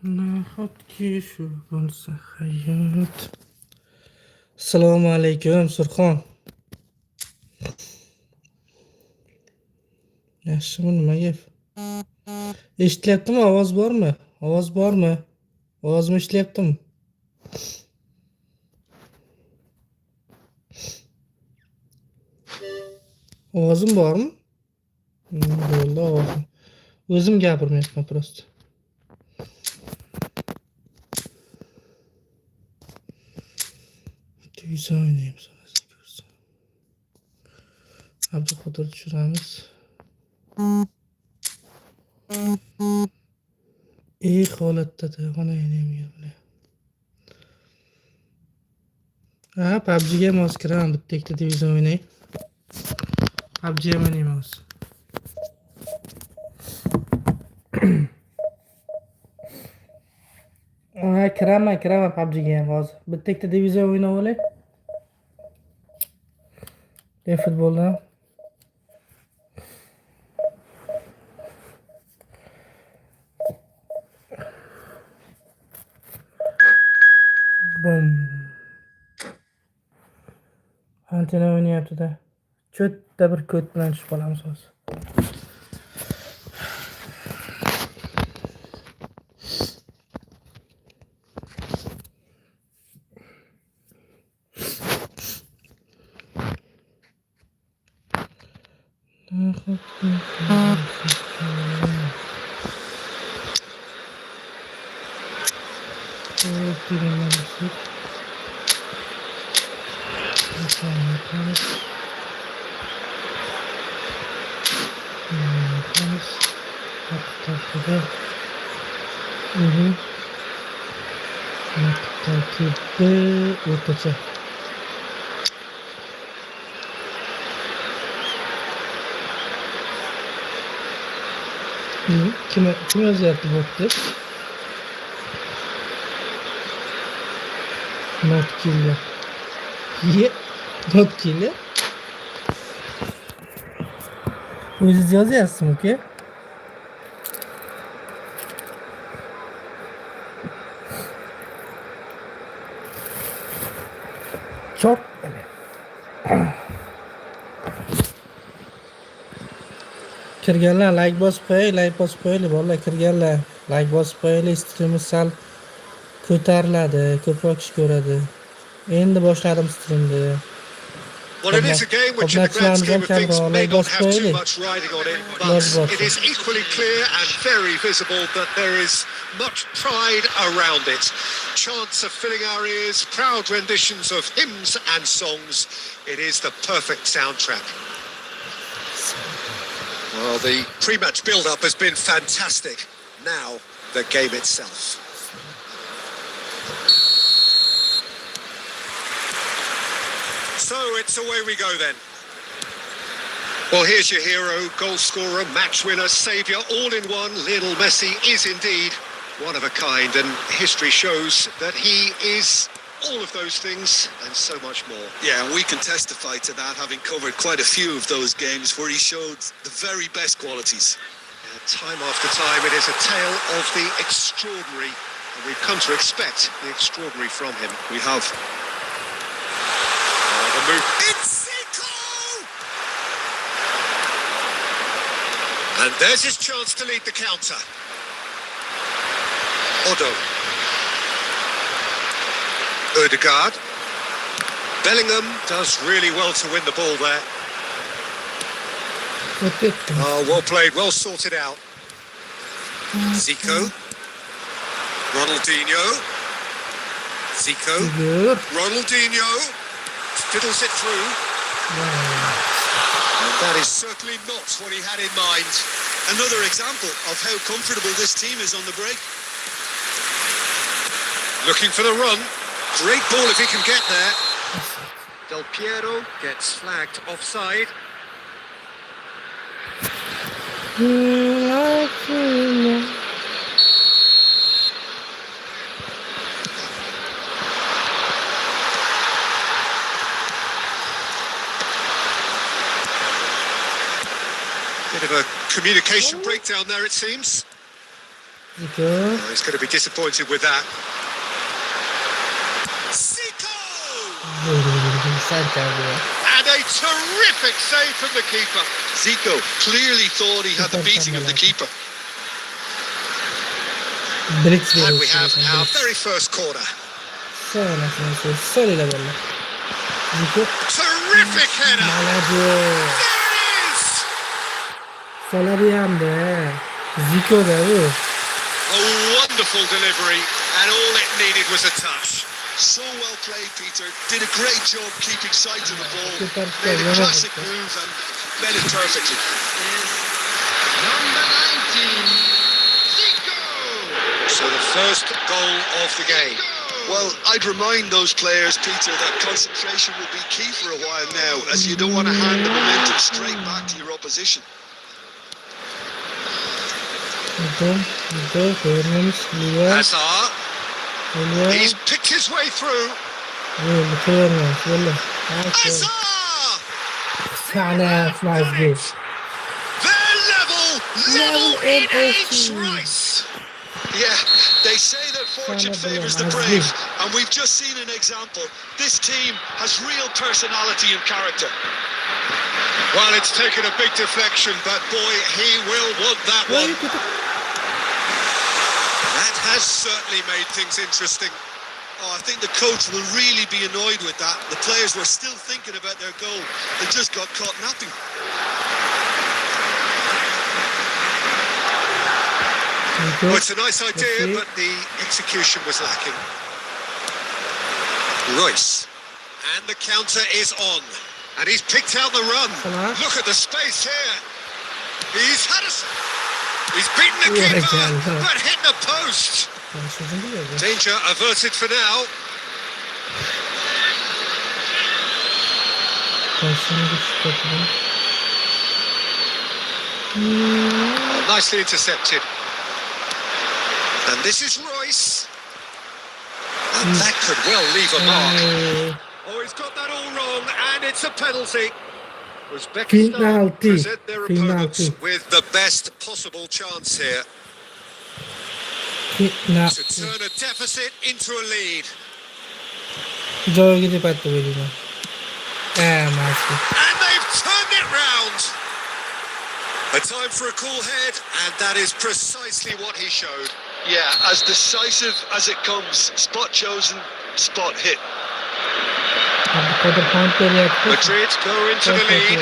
Nahotki shu bo'lsa hayot. Assalomu alaykum Surxon. Yaxshimi nima gap? Eshitilyaptimi? Ovoz bormi? Ovoz bormi? Ovozim eshityaptimi? Ovozim bormi? Bo'ldi, ovozim. O'zim gapirmayapman prosta. Televizor o'ynaymiz. Abduqodir tushiramiz. Holatda telefon o'ynayman. PUBG'ga ham hozir kiraman, bitta ikkita televizor o'ynay. PUBG ham o'ynayman hozir. Kiraman PUBG'ga ham hozir. Bitta ikkita televizor o'ynab olay. Efutbolda. Bum. Antena o'ynayapti-da. Cho'tta bir ko't bilan tushib qolamiz hozir. O'rtacha. Kim yozyapti botni? Not killer. Not killer. O'zingiz yozyapsizmi, uka? Çok kirganlar like bosib qo'ying, bolalar kirganlar like bosib qo'ying, streamimiz sal ko'tariladi, ko'proq kishi ko'radi. Endi boshladim streamni. Well, it is a game which in the grand scheme of things may not have too much riding on it, but it is equally clear and very visible that there is much pride around it. Chants are filling our ears, proud renditions of hymns and songs. It is the perfect soundtrack. Well, the pre-match build-up has been fantastic. Now, the game itself. So it's away we go then. Well, here's your hero, goal scorer, match winner, saviour, all in one. Lionel Messi is indeed one of a kind, and history shows that he is all of those things and so much more. Yeah, and we can testify to that, having covered quite a few of those games where he showed the very best qualities. Yeah, time after time, it is a tale of the extraordinary, and we've come to expect the extraordinary from him. We have. The move. It's Zico! And there's his chance to lead the counter. Odo. Ødegaard. Bellingham does really well to win the ball there. Oh, well played, well sorted out. Zico. Ronaldinho. Zico. Ronaldinho. Fiddles it through. And that is certainly not what he had in mind. Another example of how comfortable this team is on the break. Looking for the run. Great ball if he can get there. Del Piero gets flagged offside. Bit of a communication breakdown there, it seems. Zico. He's going to be disappointed with that. Zico! And a terrific save from the keeper. Zico clearly thought he had the beating of the keeper. And we have our very first corner. Terrific header! There it is! A wonderful delivery, and all it needed was a touch. So well played, Peter. Did a great job keeping sight of the ball. Made a classic move and met it perfectly. Number 19, Zico! So the first goal of the game. Well, I'd remind those players, Peter, that concentration will be key for a while now, as you don't want to hand the momentum straight back to your opposition. Hazard. He's picked his way through. Hazard! They're level in age race. Yeah, they say that fortune favours the brave, and we've just seen an example. This team has real personality and character. Well, it's taken a big deflection, but boy, he will want that one. That has certainly made things interesting. Oh, I think the coach will really be annoyed with that. The players were still thinking about their goal. They just got caught napping. Well, it's a nice idea, but the execution was lacking. Royce. And the counter is on. And he's picked out the run. Look at the space here. He's had us. He's beaten the keeper, but hit the post. Danger averted for now. Oh, nicely intercepted. And this is Royce. And that could well leave a mark. Oh, he's got that all wrong, and it's a penalty. Uzbekistan present their opponents with the best possible chance here to turn a deficit into a lead. And they've turned it round. A time for a cool head, and that is precisely what he showed. Yeah, as decisive as it comes. Spot chosen, spot hit. Madrid go into the lead.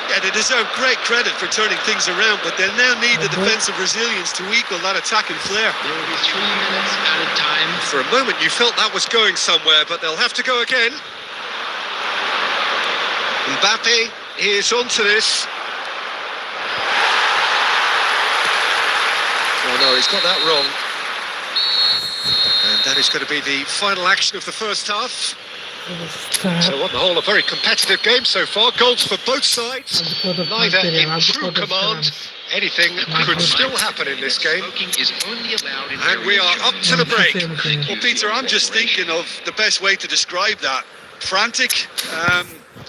Yeah, they deserve great credit for turning things around, but they'll now need the defensive resilience to equal that attacking flair. There will be 3 minutes at a time. For a moment you felt that was going somewhere, but they'll have to go again. Mbappe is onto this. Oh no, he's got that wrong. And that is going to be the final action of the first half. So on the whole, a very competitive game so far. Goals for both sides. Neither in true command. Anything could still happen in this game. And we are up to the break. Well, Peter, I'm just thinking of the best way to describe that. Frantic,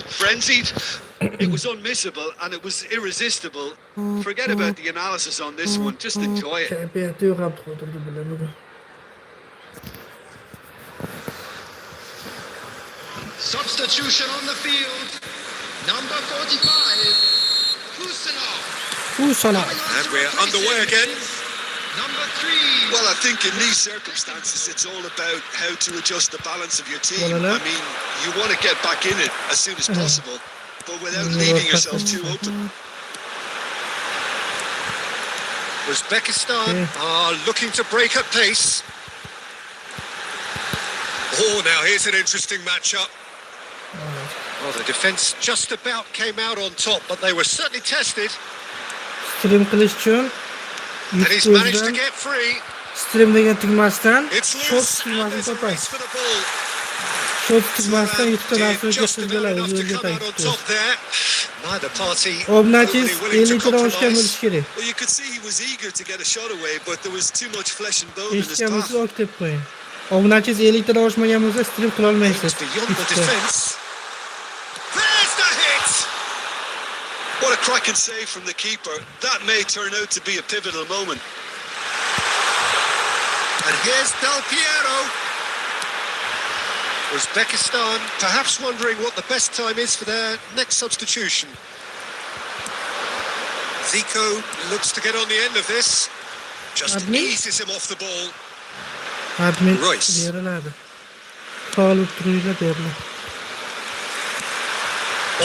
frenzied. It was unmissable and it was irresistible. Forget about the analysis on this one. Just enjoy it. Substitution on the field. Number 45, Husanov. And we're underway again. Number 3. Well, I think in these circumstances, it's all about how to adjust the balance of your team. I mean, you want to get back in it as soon as possible, but without leaving yourself too open. Uzbekistan are looking to break at pace. Oh, now here's an interesting matchup. Well, the defence just about came out on top, but they were certainly tested. And he's managed to get free. It's loose, and there's a race for the ball. Did just about enough to come out on top there. Neither party overly willing to compromise. Well, you could see he was eager to get a shot away, but there was too much flesh and bone in his path. It's beyond the defence. There's the hit! What a Cracking save from the keeper. That may turn out to be a pivotal moment. And here's Del Piero. Uzbekistan perhaps wondering what the best time is for their next substitution. Zico looks to get on the end of this. Just eases him off the ball. Admin Royce. beriladi. Faul turuyla beriladi.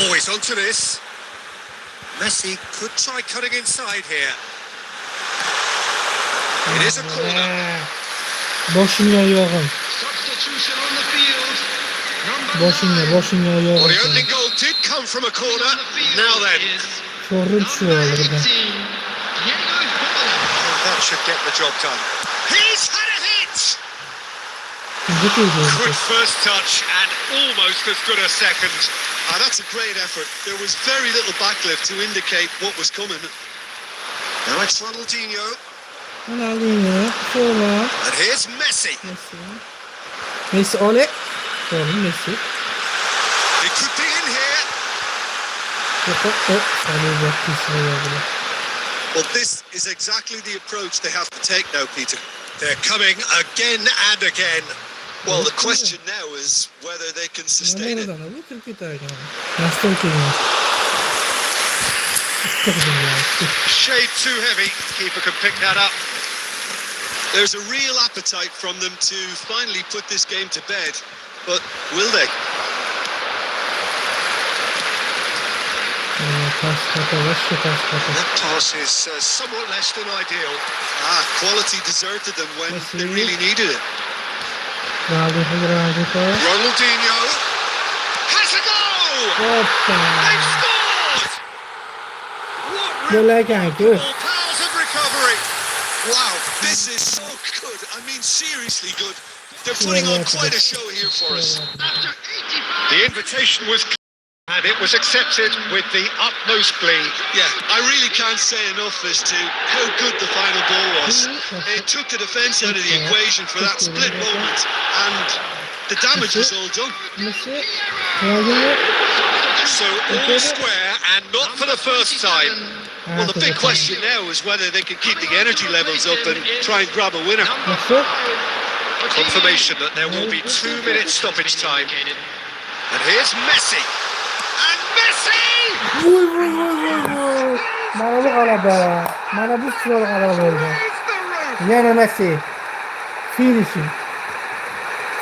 Always onto this. Messi could try cutting inside here. It is a corner. Boshingga yo'g'im. Substitution on the field. Number Boshingga 9. Well, the yo'g'im. opening goal did come from a corner. On the field Now then, is Sho'rin number 18, tushib Diego Forlan. that should get the job done. He's had a hit. oldi. Good first touch and almost as good a second. That's a great effort. There was very little backlift to indicate what was coming. Now it's Ronaldinho. Ronaldinho, Forlan, And here's Messi. Messi. Messi ole. Sorry, Messi. He could be in here. Well, this is exactly the approach they have to take now, Peter. They're coming again and again. Well, the question now is whether they can sustain it. Shade too heavy. Keeper can pick that up. There's a real appetite from them to finally put this game to bed. But will they? That pass is somewhat less than ideal. Quality deserted them when they really needed it. Ronaldinho has a goal! They've scored! What remarkable powers of recovery! Wow, this is so good. I mean, seriously good. They're putting on quite a show here for us. After 85 The invitation was and it was accepted with the utmost glee. Yeah, I really can't say enough as to how good the final ball was. It took the defence out of the equation for that split moment, and the damage was all done. So all square and not for the first time. Well, the big question now is whether they can keep the energy levels up and try and grab a winner. Confirmation that there will be 2 minutes stoppage time. And here's Messi. And Messi! Mana bu g'alaba. Mana bu chiroyli g'alaba bo'ldi. Yana Messi. Finishing.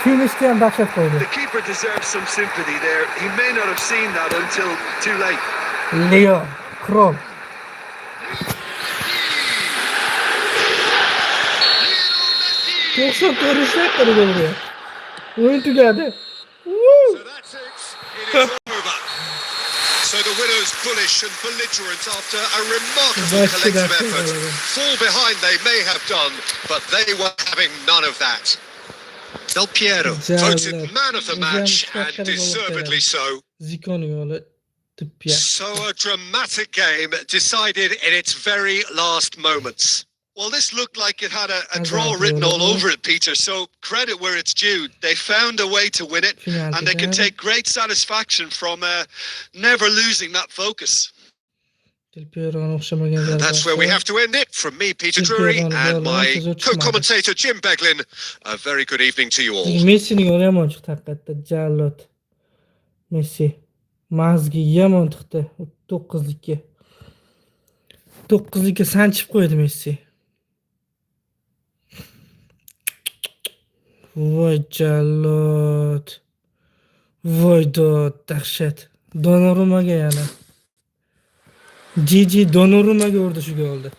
Finishga ham dahshat qo'ydi. The keeper deserves some sympathy there. He may not have seen that until too late. Leo, Kron. 94 dakikada bo'ldi. O'yin tugadi. So that's it. It is over. So the winners bullish and belligerent after a remarkable collective effort. Fall behind they may have done, but they were having none of that. Del Piero voted man of the match and deservedly so. Zico'ning yo'li tippya. So a dramatic game decided in its very last moments. Well, this looked like it had a draw written all over it, Peter, so credit where it's due. They found a way to win it, and they can take great satisfaction from never losing that focus. And that's where we have to end it. From me, Peter Drury, and my co-commentator, Jim Beglin, a very good evening to you all. Messining yo'li yomon chiqdi haqiqatda, Jallod. Messi mazgi yomon chiqdi 9likka. 9likka sanchib qo'ydi Messi. Voy Jallod. Voy dahshat. Donorumaga yana. Gigi Donorumaga urdi shu golda.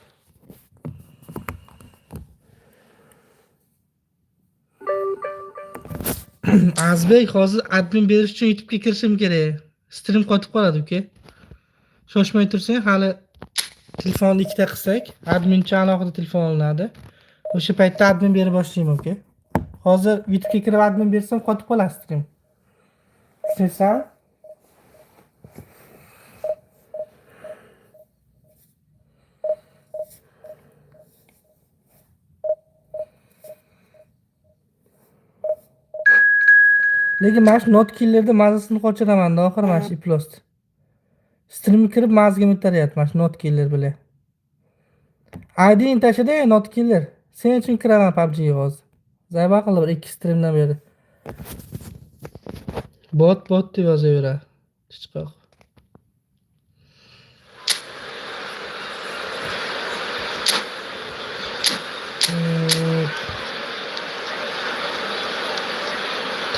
Azbek hozir admin berish uchun YouTube'ga kirishim kerak. Stream qotib qoladi, uka. Shoshmay tursang, hali telefonni ikkita qilsak, admin uchun alohida telefon olinadi. O'sha paytda admin berib boshlayman, uka. Hozir YouTube'ga kirib admin bersam qotib qoladi stream. Tushunsan? Lekin mana shu not killerda mazasini qochiraman, oxir mana shu iplost. Streamga kirib mazgim o'taryapti mana shu not killer bilan. ID'ni tashla-da, not killer. Sen uchun kiraman PUBG'ga hozir. Zayba qildi bir 2 streamdan beri. Bot deb yozaveradi. Chiqoq.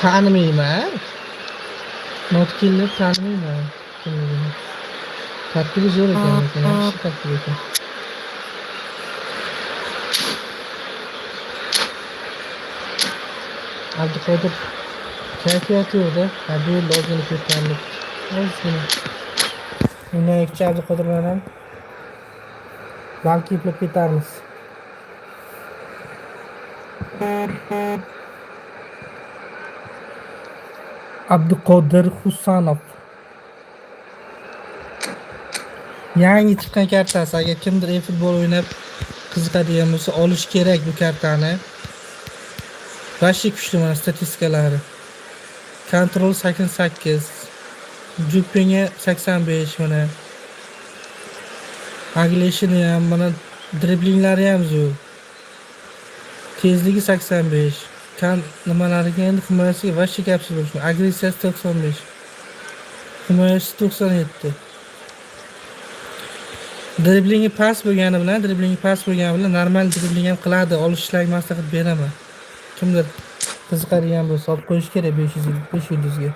Tanımayman. Not killer tanımayman. Kimligini. Tarkibi zo'r ekan, lekin yaxshi tarkib ekan. Abduqodir kayfiyati yo'q-da. Bu yil ozgina ketganlik. Ozgina. O'ynaylikchi Abduqodir bilan ham balki eplab ketarmiz. Abduqodir Husanov. Yangi chiqqan kartasi. Agar kimdir Efutbol o'ynab qiziqadigan bo'lsa, olish kerak bu kartani. Vashi kuchli mana statistikalari. Kontrol 88, juppingi 85 mana. Agleshini ham mana, driblinglari ham zo'r. Tezligi 85. Nimalariga endi himoyasiga vashi gapsiz bo'lsin. Agressiyasi 95. Himoyasi 97. Driblingi pas bo'lgani bilan normal dribling ham qiladi. Olishlarga maslahat beraman. Kimdir qiziqadigan bo'lsa, olib qo'yish kerak 5 yulduzga.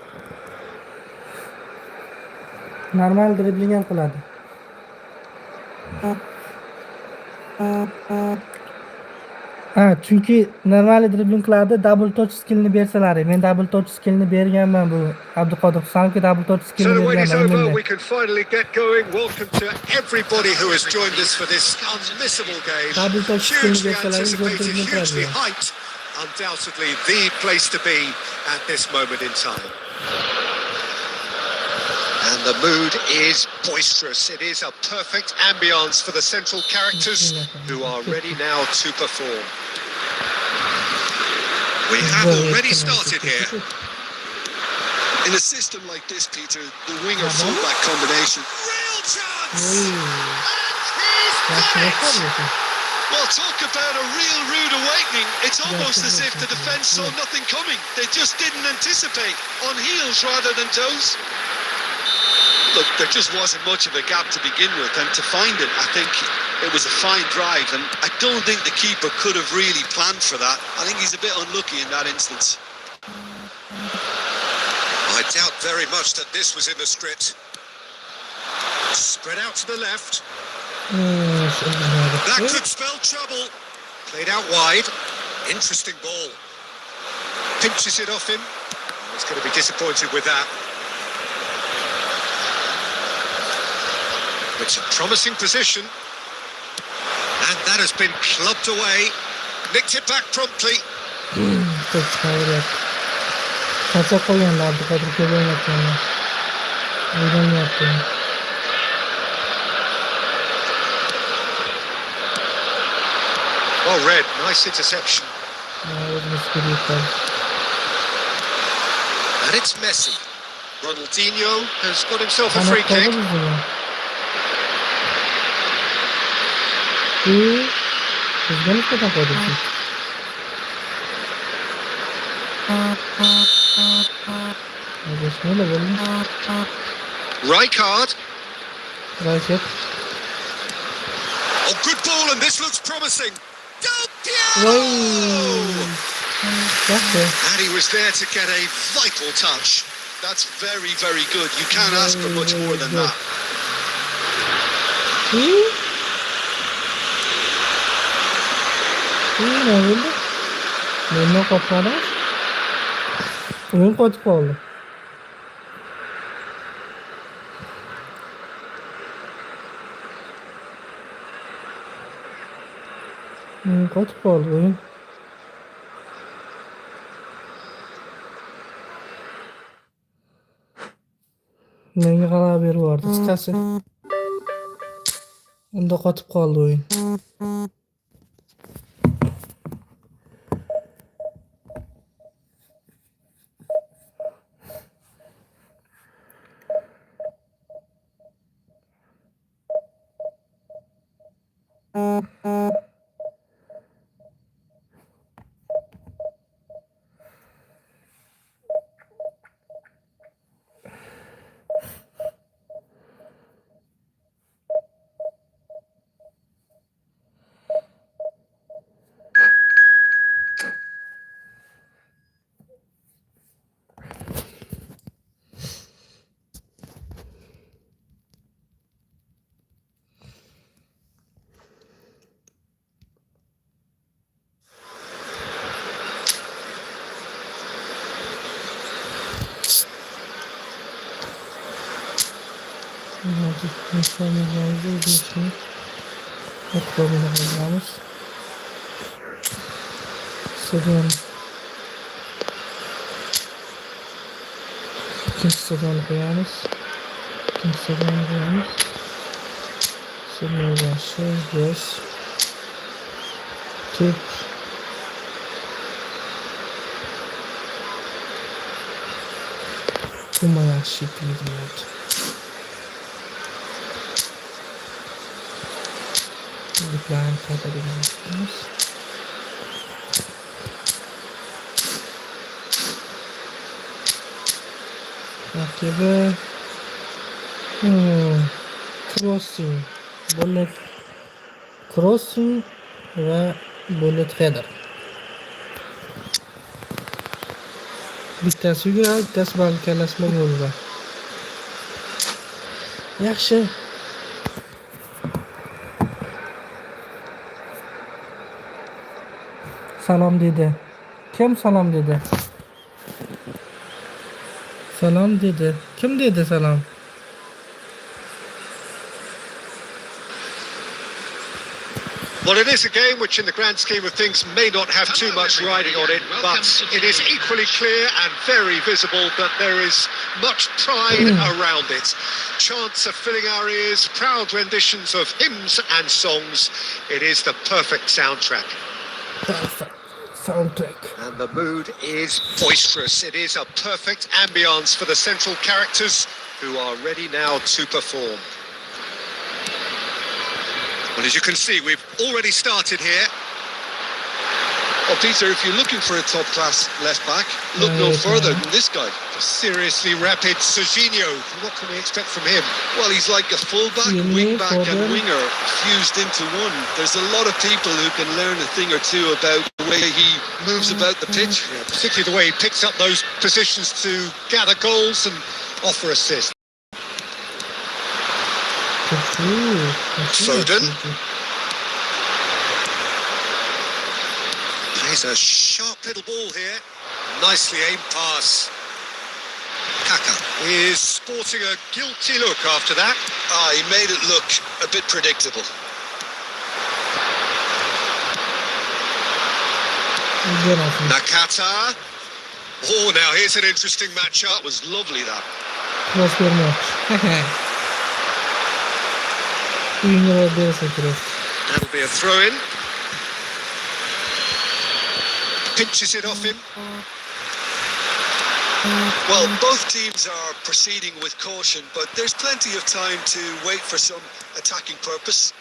Normal dribling ham qiladi. Chunki normal dribling qiladi, double touch skillni bersalar. Men double touch skillni berganman bu Abduqodir Husanovga double touch skillni So the wait is over. berganman. We can finally get going. Welcome to everybody who has joined us for this unmissable game. Double touch skillni Hugely bersalar, anticipated, hugely hyped. Undoubtedly the place to be at this moment in time. And the mood is boisterous. It is a perfect ambience for the central characters who are ready now to perform. We have already started here. In a system like this, Peter, the winger fullback combination. Real chance! And he's got it! Well, talk about a real rude awakening. It's almost as if the defence saw nothing coming. They just didn't anticipate. On heels rather than toes. Look, there just wasn't much of a gap to begin with, and to find it, I think it was a fine drive, and I don't think the keeper could have really planned for that. I think he's a bit unlucky in that instance. I doubt very much that this was in the script. Spread out to the left. That could spell trouble. Played out wide. Interesting ball. Pinches it off him. He's going to be disappointed with that. It's a promising position. And that has been clubbed away. Nicked it back promptly. Well read, nice interception. And it's Messi. Ronaldinho has got himself a free kick. Rijkaard. Oh, good ball, and this looks promising. Del Piero! And he was there to get a vital touch. That's very, very good. You can't ask for much more than that. Oyun kaçık oldu. Kaçık oldu oyun. Menga g'alaba berib yubordi. Qisqasi. Unda qotib qoldi o'yin. Stadion. İkinci stadionu koyarız. İkinci stadionu koyarız. Sürmeye başlıyoruz. Tüp. Kumaya şipliydi. Diplomat katabilirsiniz. Rakibi crossing, bullet crossing ve bullet header. Bittasi yuguradi, bittasi balkalashma yo'li bor. Yaxshi. Salom dedi. Kim salom dedi? Salom dedi. Kim dedi salom? Well, it is a game which in the grand scheme of things may not have too much riding on it, but it is equally clear and very visible that there is much pride around it. Chants are filling our ears, proud renditions of hymns and songs. It is the perfect soundtrack. Perfect soundtrack. And the mood is boisterous. It is a perfect ambience for the central characters who are ready now to perform. Well, as you can see, we've already started here. Well, Peter, if you're looking for a top-class left-back, look no further than this guy. Seriously rapid Serginho. What can we expect from him? Well, he's like a full-back, wing-back and winger fused into one. There's a lot of people who can learn a thing or two about the way he moves about the pitch. Yeah, particularly the way he picks up those positions to gather goals and offer assists. Foden. Plays a sharp little ball here. Nicely aimed pass. Kaka is sporting a guilty look after that. He made it look a bit predictable. Nakata. Oh, now here's an interesting matchup. That was lovely, that. That'll be a throw-in. Pinches it off him. Well, both teams are proceeding with caution, but there's plenty of time to wait for some attacking purpose.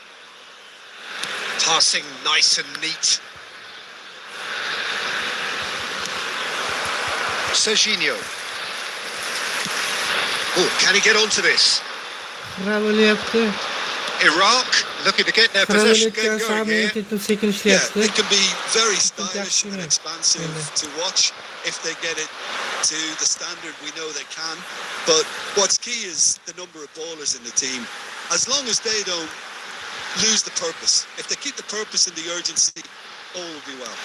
Passing nice and neat. Serginho. Oh, can he get onto this? Iraq looking to get their possession game going here. Yeah, it can be very stylish and expansive to watch if they get it to the standard we know they can. But what's key is the number of ballers in the team. As long as they don't lose the purpose, if they keep the purpose and the urgency, all will be well.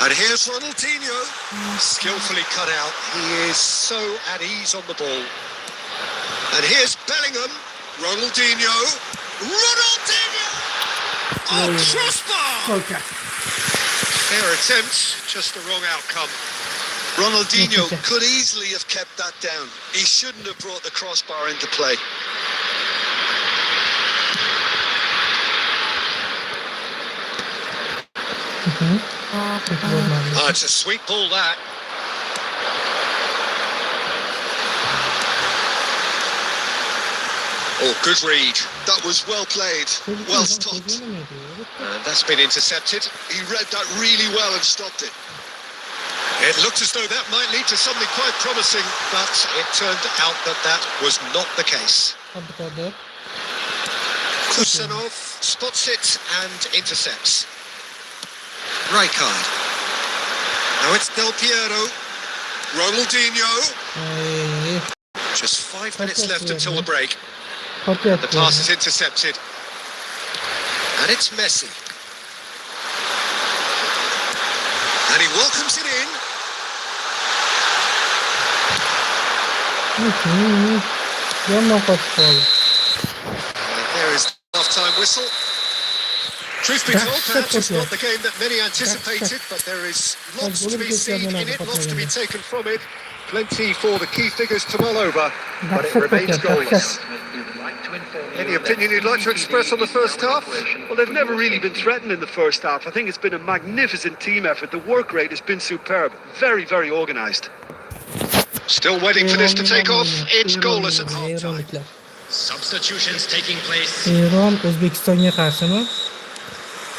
And here's Ronaldinho, skillfully cut out. He is so at ease on the ball. And here's Bellingham. Ronaldinho. Oh, crossbar! Okay. Fair attempt, just the wrong outcome. Ronaldinho could easily have kept that down. He shouldn't have brought the crossbar into play. It's a sweet ball, that. Oh, good read. That was well played, well stopped. And that's been intercepted. He read that really well and stopped it. It looked as though that might lead to something quite promising, but it turned out that that was not the case. Kusanov spots it and intercepts. Rijkaard. Now it's Del Piero. Ronaldinho. Just 5 minutes left until the break. The pass is intercepted. And it's Messi. And he welcomes it in. Yomon qochib qoldi. There is the half-time whistle. Truth be told, perhaps it's not the game that many anticipated, but there is lots to be seen in it, lots to be taken from it. Plenty for the key figures to mull over, but it remains goalless. Any opinion you'd like to express on the first half? Well, they've never really been threatened in the first half. I think it's been a magnificent team effort. The work rate has been superb. Very, very organised. Still waiting for this to take off. It's goalless at half-time. Substitutions taking place. Eron O'zbekistonga qarshimi?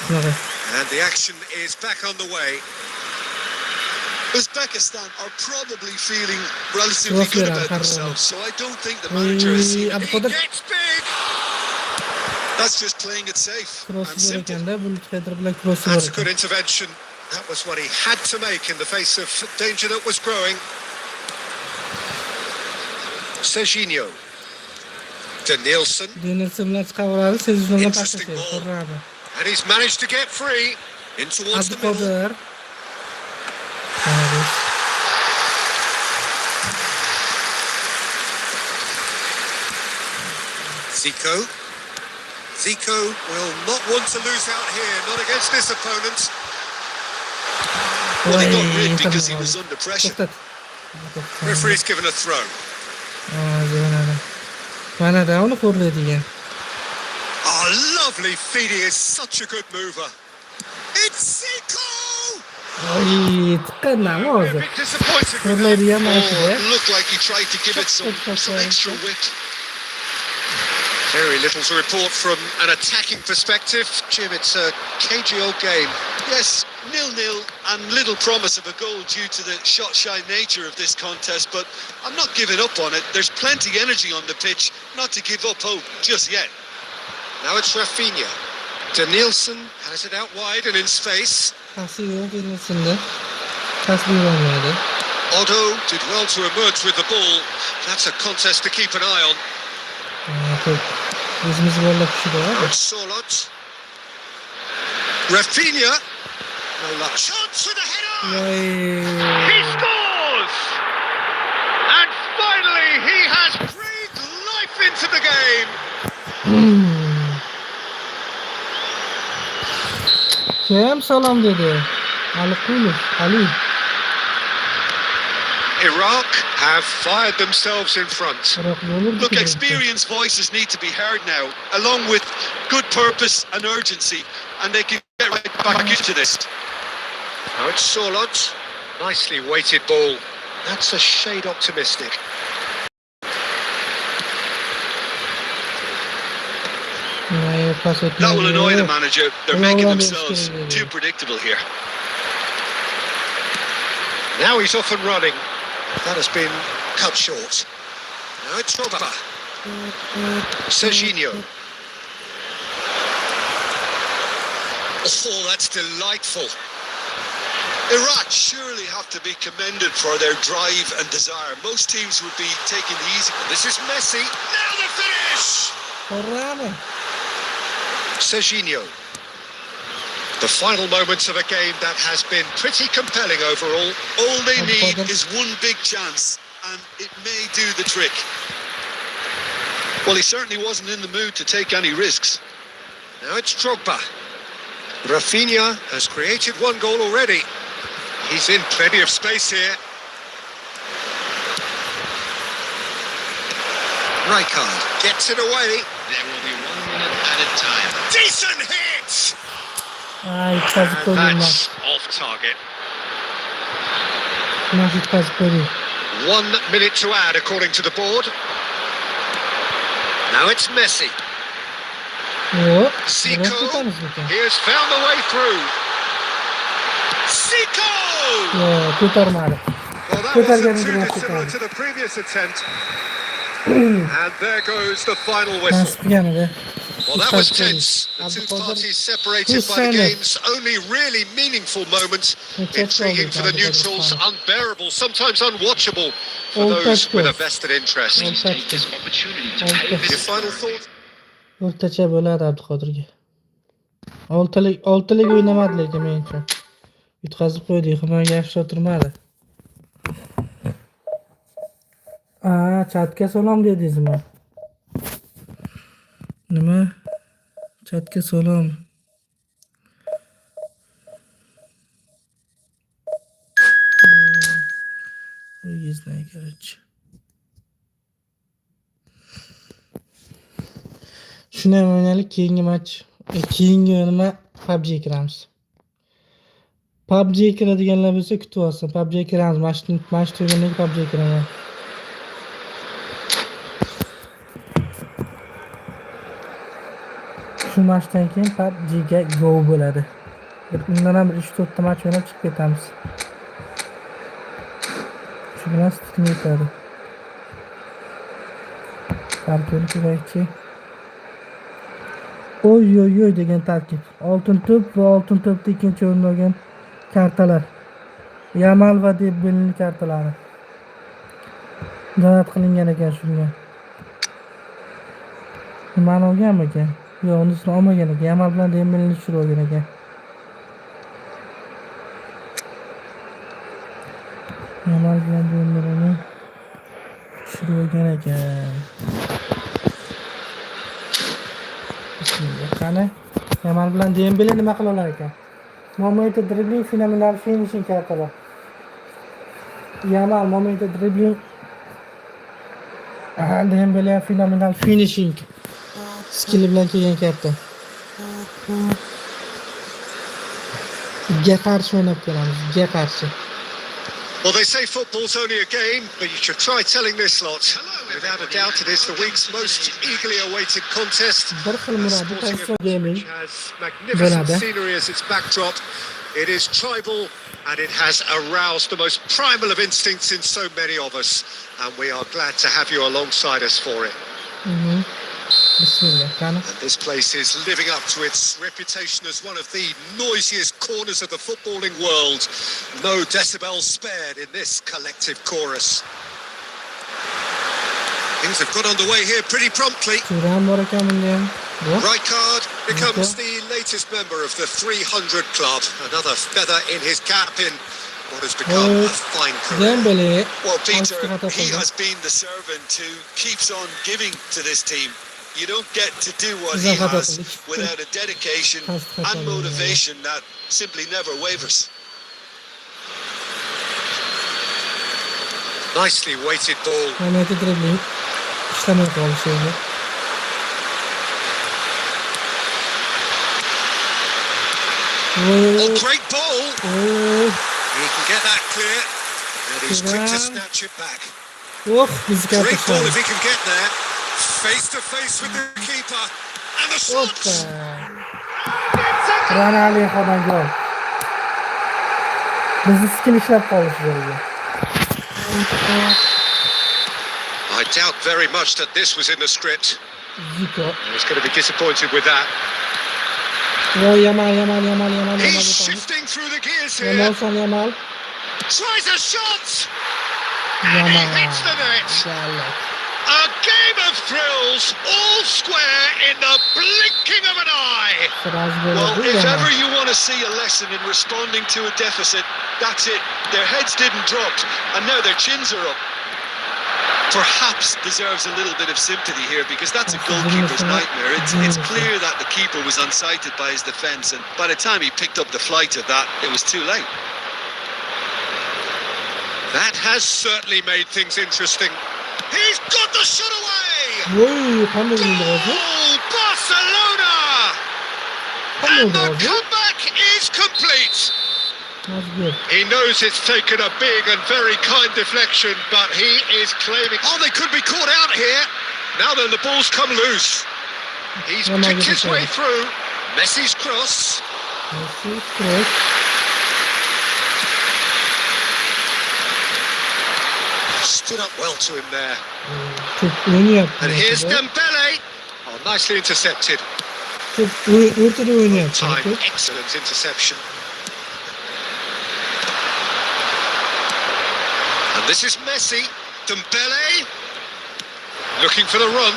Shunaqa. And the action is back on the way. Uzbekistan are probably feeling relatively good about themselves, so I don't think the manager has seen it. He gets big! That's just playing it safe and simple. That's a good intervention. That was what he had to make in the face of danger that was growing. Serginho. Danielson. Interesting ball. And he's managed to get free in towards the middle. Zico will not want to lose out here, not against this opponent. Well, he got rid because he was under pressure. Referee's given a throw. Oh, lovely feed. He is such a good mover. It's Zico! A bit disappointed with that. It looked like he tried to give it some extra width. Very little to report from an attacking perspective. Jim, it's a cagey old game. Yes, 0-0 and little promise of a goal due to the shot-shy nature of this contest, but I'm not giving up on it. There's plenty energy on the pitch, not to give up hope just yet. Now it's Rafinha. Danielson has it out wide and in space. Otto did well to emerge with the ball. That's a contest to keep an eye on. Solot. Rafinha. No luck. Chance with a header. He scores! And finally he has breathed life into the game. Kim salom dedi? Ali. Iraq have fired themselves in front. Look, experienced voices need to be heard now, along with good purpose and urgency, and they can get right back into this. Now it's Solot. Nicely weighted ball. That's a shade optimistic. That will annoy the manager. They're making themselves too predictable here. Now he's off and running. That has been cut short. Now it's Robert. Serginho. Oh, that's delightful. Iraq surely have to be commended for their drive and desire. Most teams would be taking the easy one. This is Messi. Now the finish! Serginho. The final moments of a game that has been pretty compelling overall. All they need is one big chance, and it may do the trick. Well, he certainly wasn't in the mood to take any risks. Now it's Drogba. Rafinha has created one goal already. He's in plenty of space here. Rijkaard gets it away. There will be 1 minute at a time. Decent hit! And that's off target. 1 minute to add according to the board. Now it's Messi. Zico, he has found the way through. Zico! Well, that was too similar to the previous attempt. And there goes the final whistle. Well, that was tense. The two parties separated by the game's only really meaningful moment. Intriguing for the neutrals, unbearable, sometimes unwatchable for those with a vested interest. Take this opportunity to pay Your this. final thoughts? O'rtacha bo'ladi Abduqodirga. Oltilik o'ynamadi lekin menimcha. Yutqazib qo'ydik, himoyaga yaxshi o'tirmadi. Chatga salom dedingizmi? Chatga salom. Uyizni короче. Shuni ham o'ynaylik, keyingi match. Keyingi nima PUBG kiramiz. PUBG kiradiganlar bo'lsa kutib olsin. PUBG kiramiz. Match tugagandan PUBG kiraman. Shu matchdan keyin PUBG ga go bo'ladi. Undan ham 3-4 ta match o'ynab chiqib ketamiz. Shu bilan stream yetadi. Tarkibni kerakchi. Oy degan tarkib. Oltin to'p va oltin to'pda ikkinchi o'rin olgan kartalar. Yamal va Dembelening kartalari. Donat qilingan ekan shunga. Nimani olganmi ekan? Yo'q, unisini olmagan ekan. Yamal bilan Dembeleni tushirib olgan ekan. Yamal bilan Dembeleni tushirib olgan ekan. Qani? Yamal bilan Dembele nima qila olar ekan? Mobileda dribbling, fenomenal finishing kartalar. Yamal Mobileda dribbling. Dembele fenomenal finishing skill bilan kelgan karta. Ga qarshi o'ynab kelamiz. Ga qarshi. Well, they say football's only a game, but you should try telling this lot. Without a doubt, it is the week's most eagerly awaited contest. Gaming Has magnificent scenery as its backdrop. It is tribal and it has aroused the most primal of instincts in so many of us. And we are glad to have you alongside us for it. And this place is living up to its reputation as one of the noisiest corners of the footballing world. No decibels spared in this collective chorus. Things have got underway here pretty promptly. Rijkaard becomes the latest member of the 300 club. Another feather in his cap in what has become a fine career. Well, Peter, he has been the servant who keeps on giving to this team. You don't get to do what he has without a dedication and motivation that simply never wavers. Nicely weighted ball. Oh, great ball. He can get that clear. And he's quick to snatch it back. Great ball if he can get there. Face to face with the keeper. And the shot. I doubt very much that this was in the script. I was going to be disappointed with that. He's shifting through the gears here. Tries a shot. And he hits the net. A game of thrills, all square in the blinking of an eye. Well, if ever you want to see a lesson in responding to a deficit, that's it. Their heads didn't drop, and now their chins are up. Perhaps deserves a little bit of sympathy here, because that's a goalkeeper's nightmare. It's clear that the keeper was unsighted by his defence, and by the time he picked up the flight of that, it was too late. That has certainly made things interesting. He's got the shot away! Goal, Barcelona! And the comeback is complete! He knows it's taken a big and very kind deflection, but he is claiming... Oh, they could be caught out here! Now then, the ball's come loose. He's picked his way through. Messi's cross. Stood up well to him there. And here's Dembele. Oh, nicely intercepted. Time, excellent interception. And this is Messi. Dembele. Looking for the run.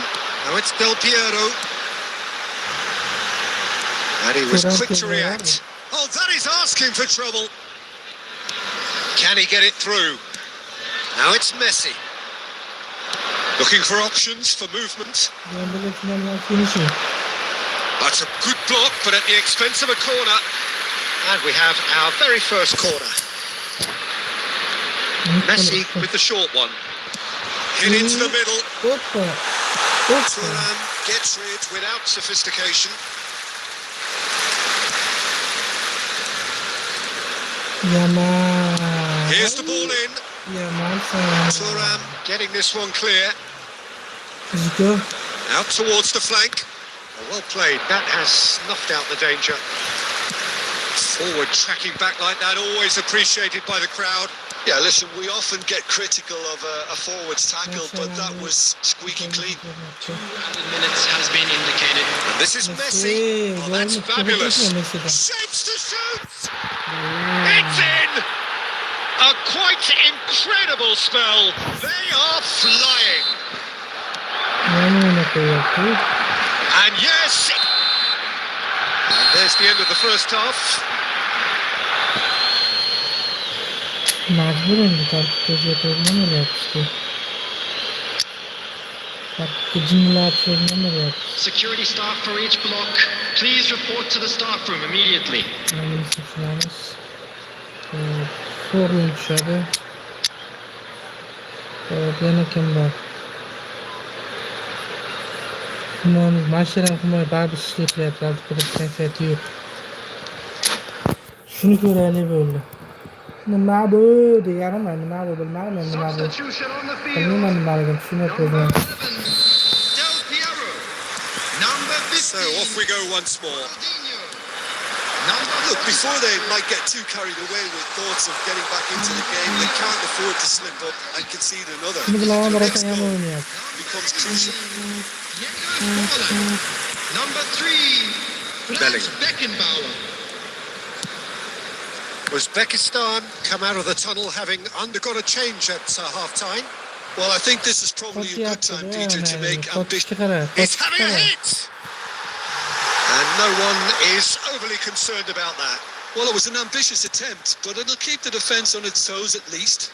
Now it's Del Piero. And he was quick to react. Oh, that is asking for trouble. Can he get it through? Now it's Messi. Looking for options for movement. That's a good block, but at the expense of a corner. And we have our very first corner. Messi with the short one. Hit into the middle. Thuram gets rid without sophistication. Yaman. Here's the ball in. Yaman. Thuram getting this one clear. Zico. Out towards the flank. Well played. That has snuffed out the danger. Forward tracking back like that, always appreciated by the crowd. Yeah, listen, we often get critical of a forward's tackle, but that was squeaky clean. 2 added minutes has been indicated. And this is Messi. Oh, that's fabulous. Shapes to shoot. It's in. A quite incredible spell. They are flying. And yes. And there's the end of the first half. Mecbur oldu takip ediyorlar yapıştı. Takip cimriler yapıştı. Security staff for each block, please report to the staff room immediately. Aynı sıfırlarımız. Sorun düşerdi. Yana kim var? Kumamız maşeren kumayı bazı işlekler yaptı. Bir keyfiyeti yok. Şunu görelim böyle. Nima bu deganim nima bu bilmayman nima bu. Substitution on the field. Bilmayman nimaligini tushunmayapman. Del Piero. Number 15. So off we go once more. Ronaldinho. Look, before they might get too carried away with thoughts of getting back into the game, they can't afford to slip up and concede another. Şimdi bilaman The next bırakan goal oynuyor. becomes crucial. Number 3. Franz Bellingham. Beckenbauer. Uzbekistan come out of the tunnel having undergone a change at half-time. Well, I think this is probably a good time, Peter, to make ambition. It's having a hit! And no one is overly concerned about that. Well, it was an ambitious attempt, but it'll keep the defence on its toes at least.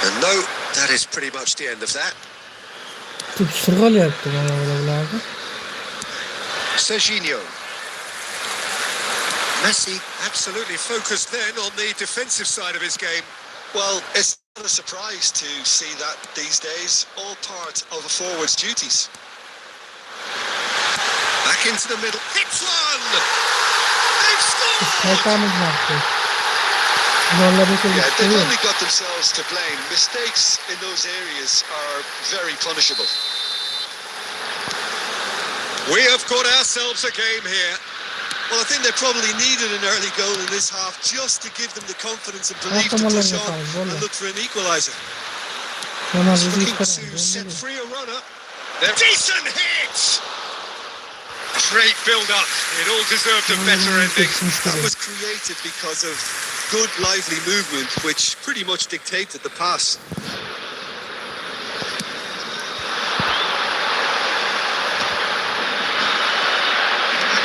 And no, that is pretty much the end of that. Tutuşturgol yaptı bana buralarda. Serginho. Messi absolutely focused then on the defensive side of his game. Well, it's not a surprise to see that these days, all part of a forward's duties. Back into the middle, hits one! They've scored! Yeah, they've only got themselves to blame. Mistakes in those areas are very punishable. We have got ourselves a game here. Well, I think they probably needed an early goal in this half just to give them the confidence and belief to push on and look for an equaliser. Looking to set free a runner. Decent hit! Great build-up. It all deserved a better ending. That was created because of good, lively movement, which pretty much dictated the pass.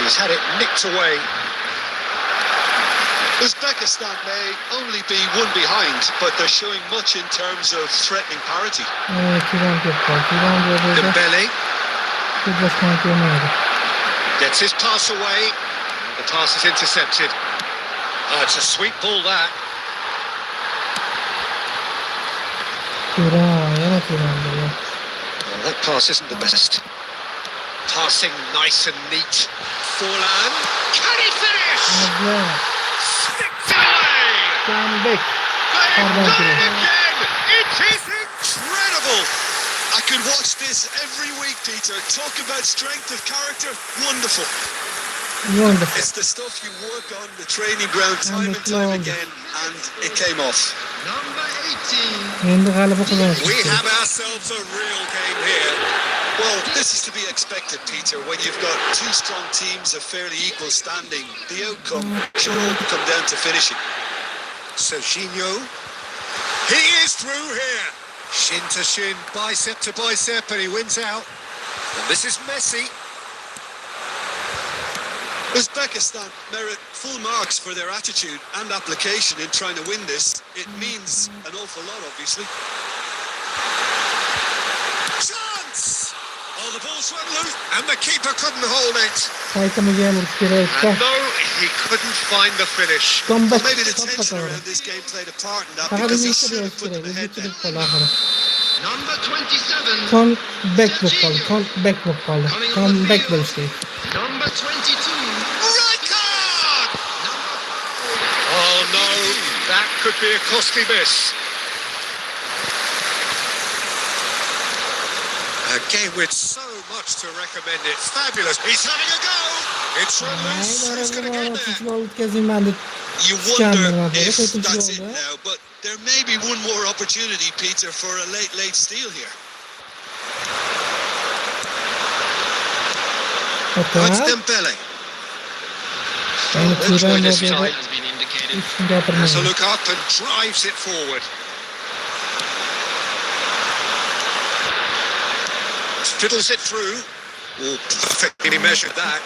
He's had it nicked away. Uzbekistan may only be one behind, but they're showing much in terms of threatening parity. Dembele gets his pass away. The pass is intercepted. Oh, it's a sweet ball, that. Well, that pass isn't the best. Passing nice and neat. Forlan. Can he finish? Sticks it away! They've done it again! It is incredible! I could watch this every week, Peter. Talk about strength of character. Wonderful. It's the stuff you work on the training ground time and time again, and it came off. Number 18. We have ourselves a real game here. Well, this is to be expected, Peter. When you've got two strong teams of fairly equal standing, the outcome should all come down to finishing. Serginho. He is through here. Shin to shin, bicep to bicep, and he wins out. And this is Messi. Uzbekistan merit full marks for their attitude and application in trying to win this. It means an awful lot, obviously. Chance! Oh, the ball swung loose, and the keeper couldn't hold it. Qaytimiga ham urish kerak. And no, he couldn't find the finish. Comeback. Well, maybe the tension around this game played a part in that Faqat because he o'zincha should have berish put kerak. them ahead O'zincha then. deb qoldi oxiri. Number 27. Comeback bo'lib qoldi. Comeback bo'lib qoldi. Comeback bo'lish kerak. Number 22. Right card! Oh no, that could be a costly miss. A game with so much to recommend it. Fabulous. He's having a go. It's run loose. Who's going to get there? Futbol o'tkazayman deb You wonder Scanner, if to'rtinchi that's it golda. now, but there may be one more opportunity, Peter, for a late steal here. That's O'tib. Dembele. Endi The Turan joiners Mobileda time has been indicated. hech kim Has a gapirmaydi. look up and drives it forward. Fiddles it through. Oh, perfectly measured that.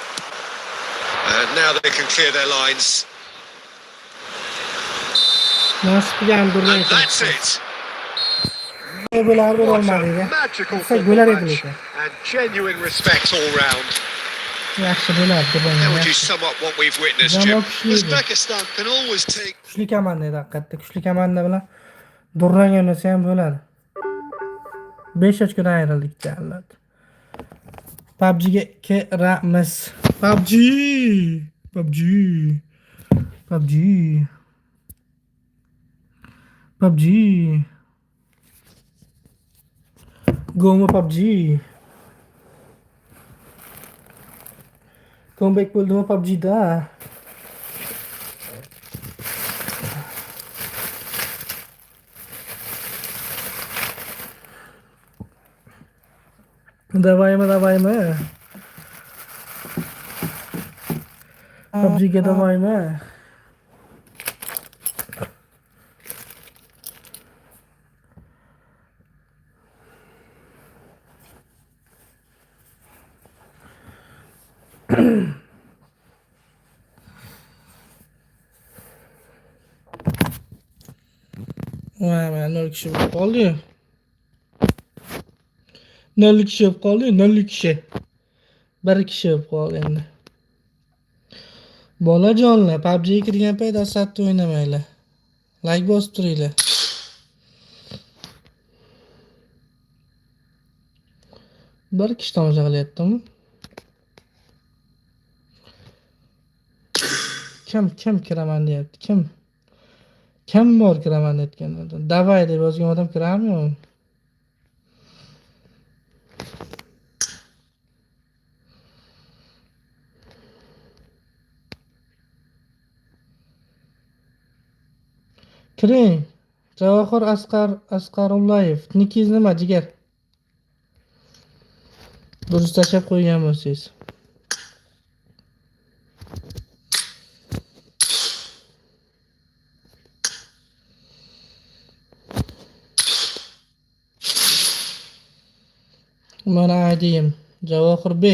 And now they can clear their lines. Nasibga ham And durang. that's it. Bular What bo'lmadi. a magical Bo'lsa football bo'lar edi match. lekin. And genuine respect all round. Yaxshi bo'lardi durang. How would you sum up what we've witnessed, Jamoa Jim? kuchli edi. Uzbekistan can always take Kuchli komanda edi haqiqatda. Kuchli komanda bilan durang o'ynasa ham bo'ladi. 5 ochkodan ayrildik jallat. Pubg'ga kiramiz. Pubg. Pubg. Pubg. Pubg. Go'mi Pubg. Comeback bo'ldimi Pubg'da? Davaymi? Pubg'ga davaymi? Mana 0 kishi bo'lib qoldi. 0 kishi bo'lib qoldi, 0 kishi. 1 kishi bo'lib qoldi endi. Bolajonlar, PUBG'ga kirgan payt asabda o'ynamanglar. Like bosib turinglar. Bir kishi tomosha qilyaptimi? Kim kiraman deyapti? Kim bor kiraman aytgan odam? Davay deb yozgan odam kirammi? Kiring. Javohir Asqarullayev. Nikingiz nima, jigar? Durust tashab qo'ygan bo'lsangiz. Mana aytayim. Javohir B.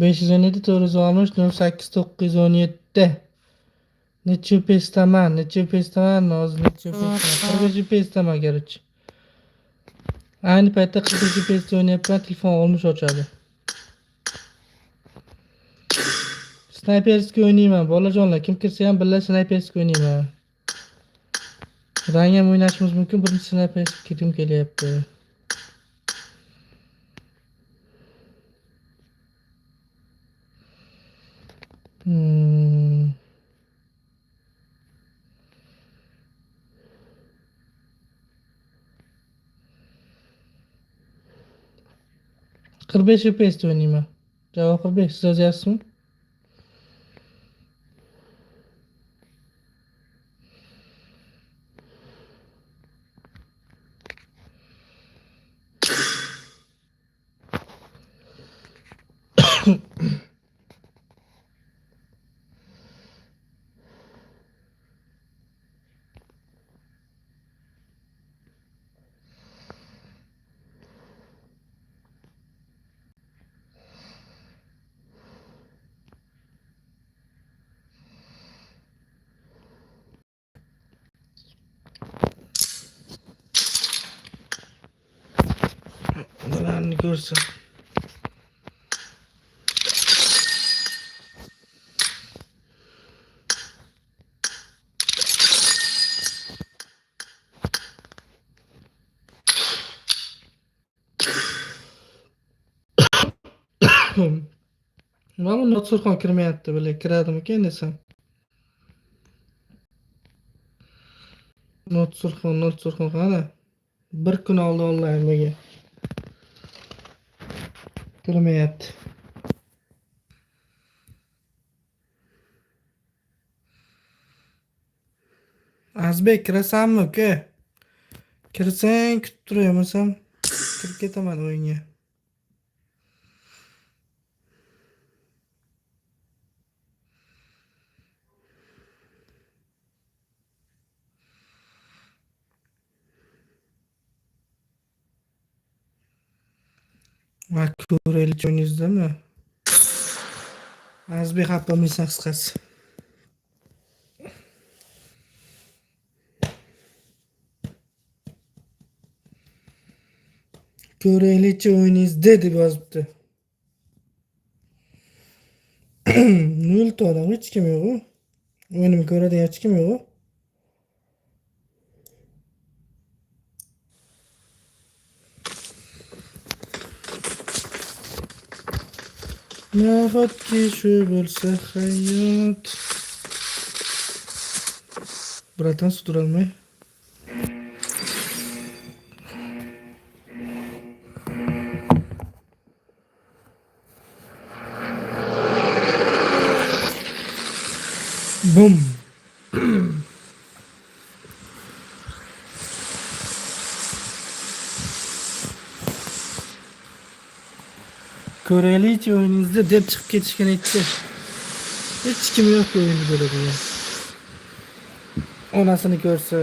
Besh yuz o'n yetti 917. Necha pestaman, hozir necha pestaman. 40 pestaman garchi. Ayni paytda 40 pesta o'ynayapman, telefon olmish ochadi. Snayperska o'ynayman, bolajonlar. Kim kirsa ham birga snayperska o'ynayman. Rang ham o'ynashimiz mumkin, birinchi snayperska ketim kelyapti. Qirq besh FPS o'ynayman. Javohir B, siz yozyapsizmi? ko'rsin. Mana bu Notsurxon kirmayapti, bile kiradimikan desam. Notsurxon qani? Bir kun oldin onlayn bo'lgan. Kirmayapti. Azbek kirasanmi uka? Kirsang kutib turayomasam kirib ketaman o'yinga. Va ko'raylik o'yingizdami? Azbek xapamisan qisqasi. Ko'raylik o'yiningizda deb yozibdi. 0 ta odam hech kim yo'q-ku. O'yinimni ko'radigan hech kim yo'q-ku. Nahotki shu bo'lsa hayot. Bratan sudralmay. Bum. Ko'raylik o'yiningizda deb chiqib ketishgan edi. Hech kim yo'q o'yinni ko'radigan. Onasini ko'rsa.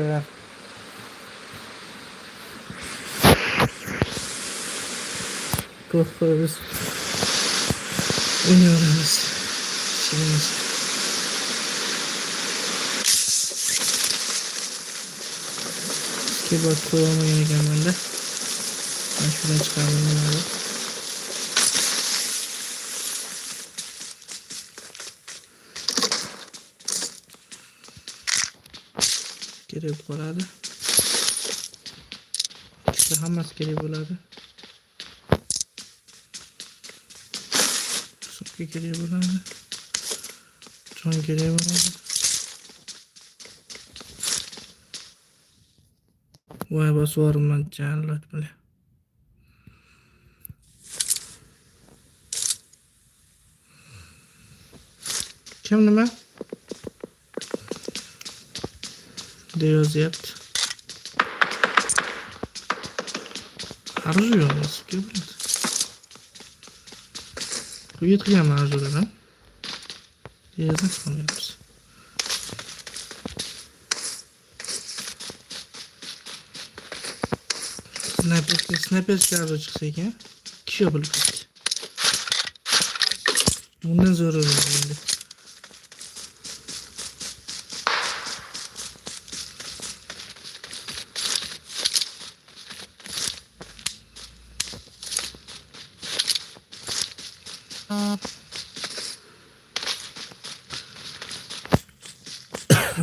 Ko'ramiz. O'ynaymiz. Ishimiz. Keyboard ko'rmagan ekanman-da. Mana shundan chiqardim. Kerak bo'ladi. Hammasi kerak bo'ladi. Sutga kerak bo'ladi. Jon kerak bo'ladi. Voy bosvorman jallat bilan. Kim nima? Yozyapti. Arzu yo'q, biladi. Bu yetgan arzulardan. Yerdan chiqamiz. Sniper arzu chiqsa ekan, kishi bo'lib ketdi. Bundan zo'r endi.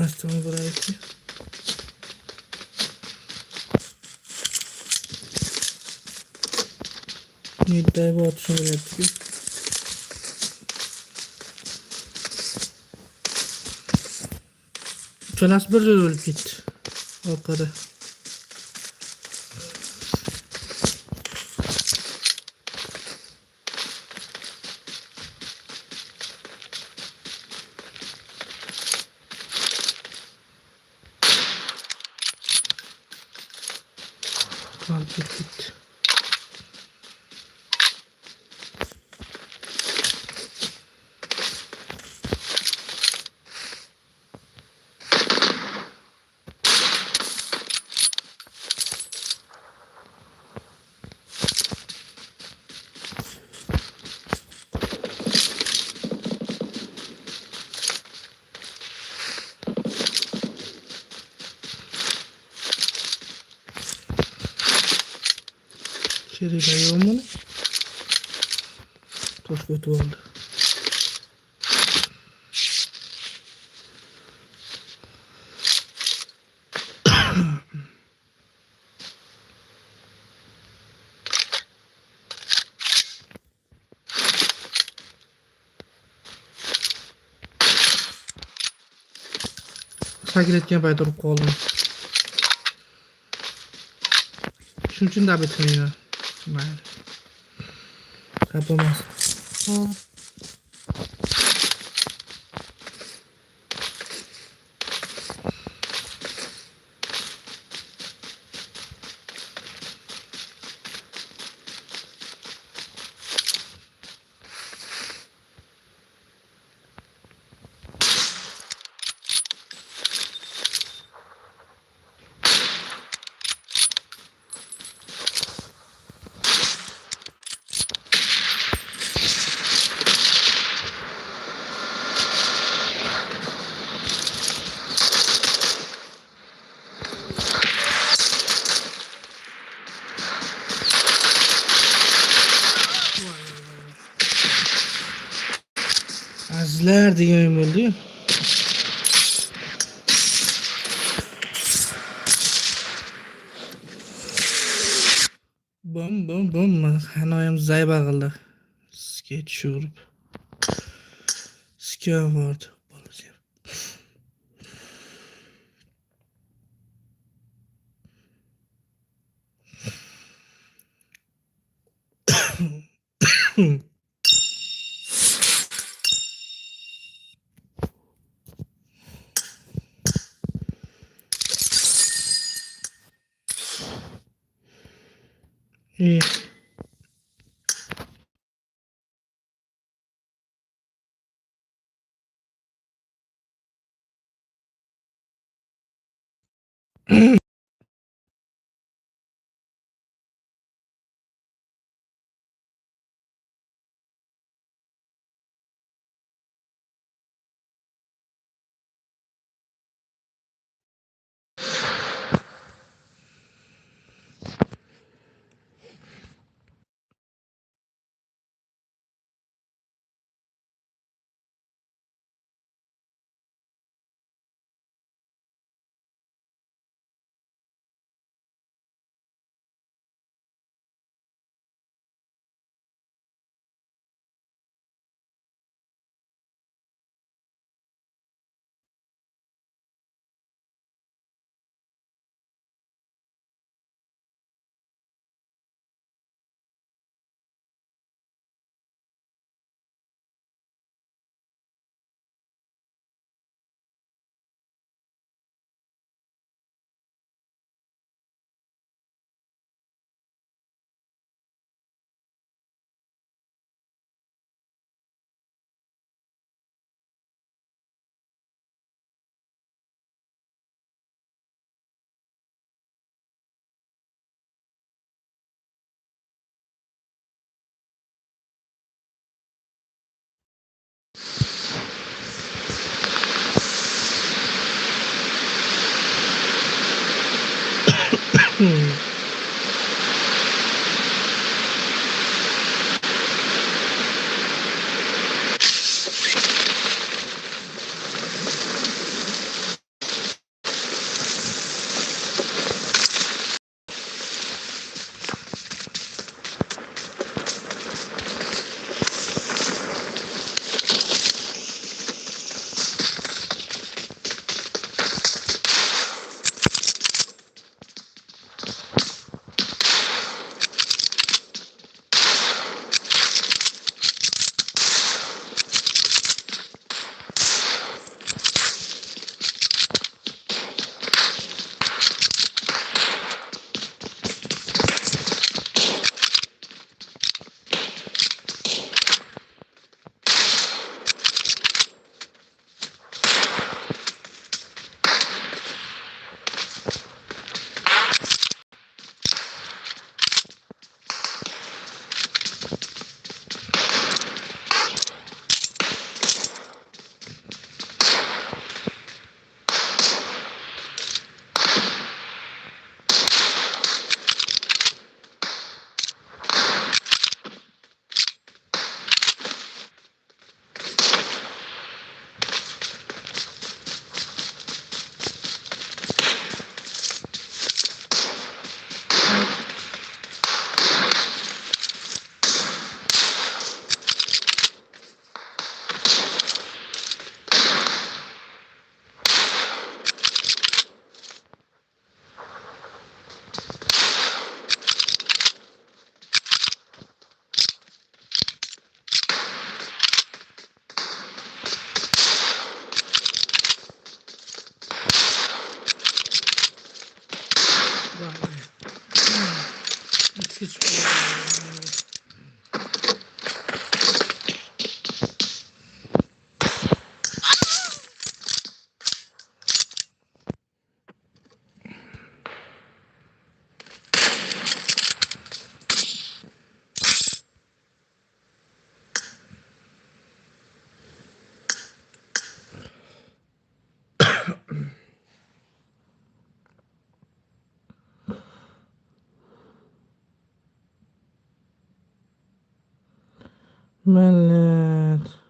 Rastım buraya ki. Nida'ya bu atışını yaptık. Çonas bir ölüp gitti. O kadar. Git. Şöyle koyalım bunu. To'p o'tib oldi. Sakratgan payt urib qoldim. Shuning uchun dab etmayman. Mayli. Xafamas. Azizlar degan o'yin bo'ldi-yu. Bum. Hanoyim zayba qildi. Skate tushirib. Skateboard. İyi. ملت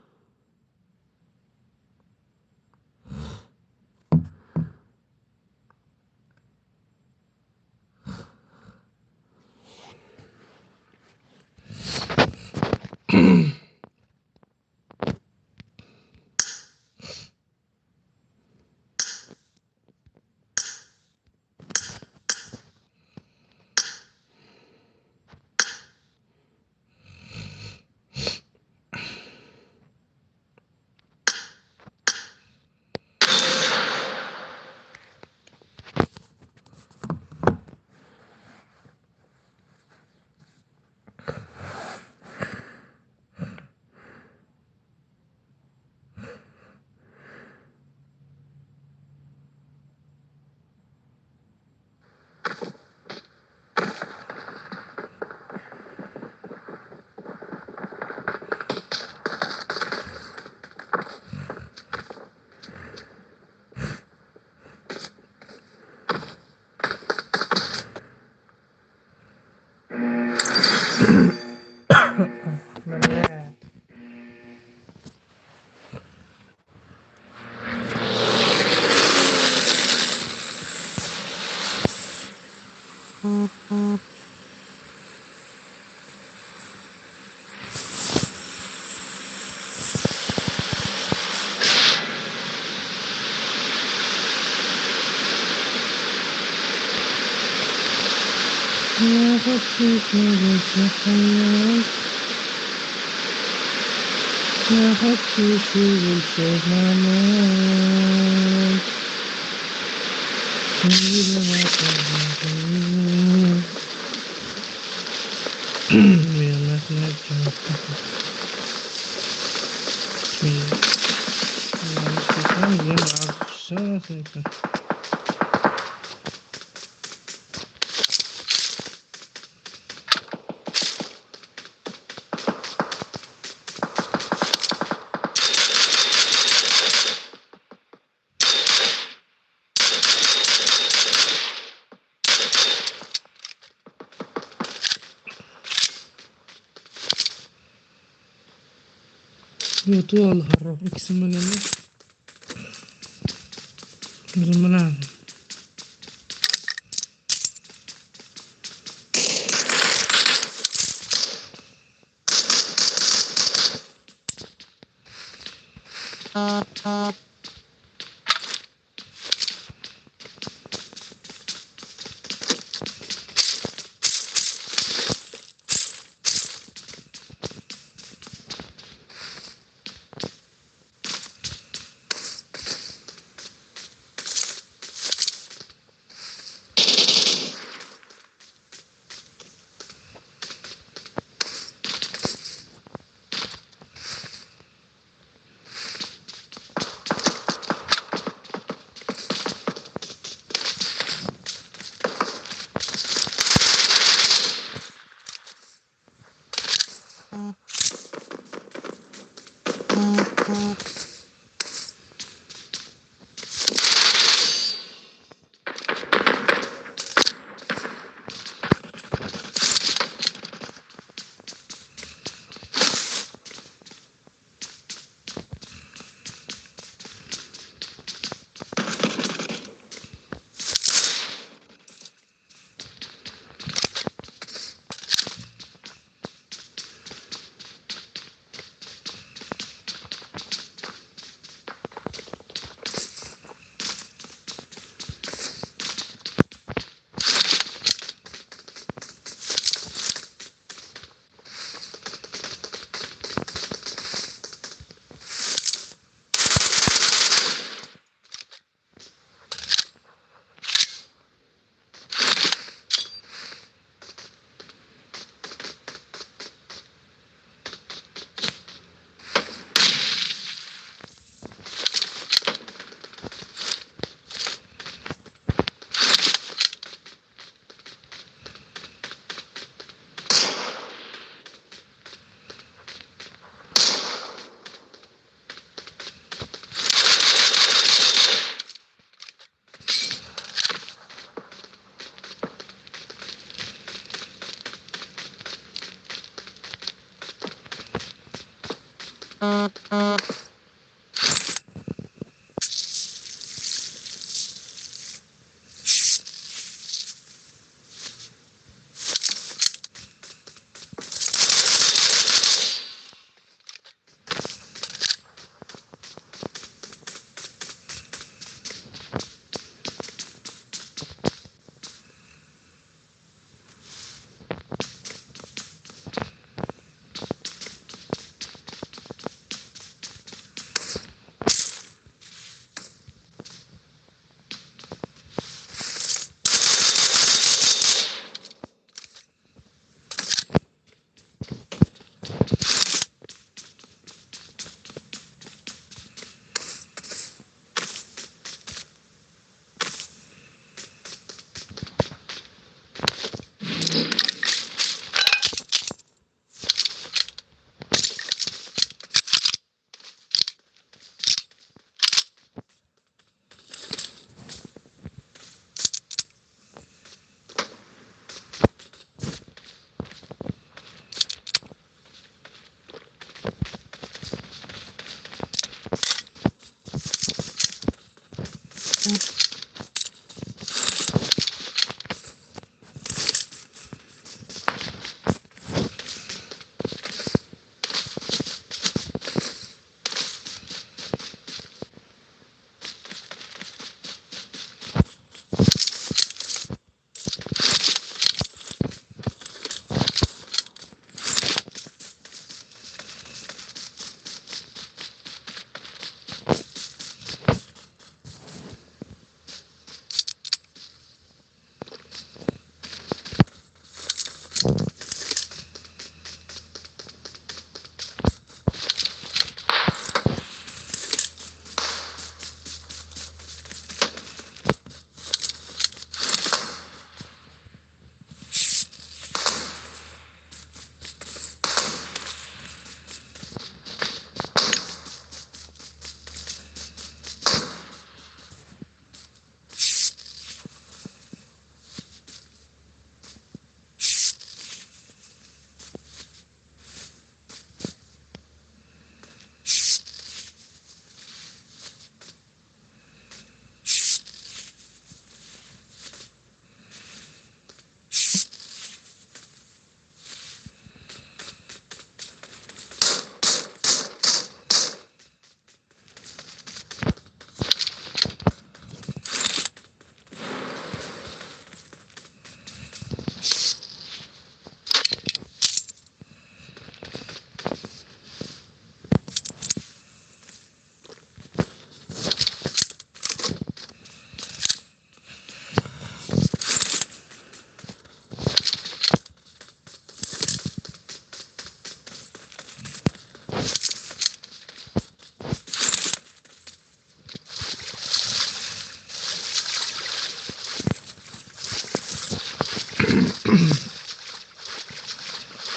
يطول الهرب اقسم بالله بالله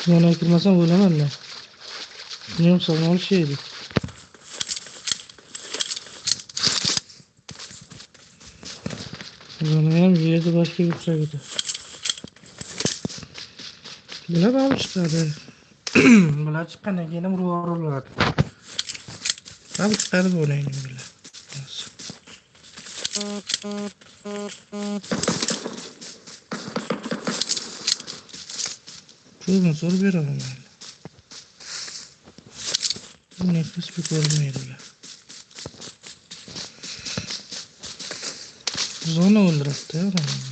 Yana kirmasam o'laman-da. Yumshoqni olishaydi. Buni ham yerda boshqa o'xshab ketadi. Bular ham chiqadi. Bular chiqqandan keyin ham urib ham chiqadi bo'laydi bular. Ko'zini so'rib beraman mayli. Nefis bir ko'rmaydi ular. Zona o'ldiribdi odamni.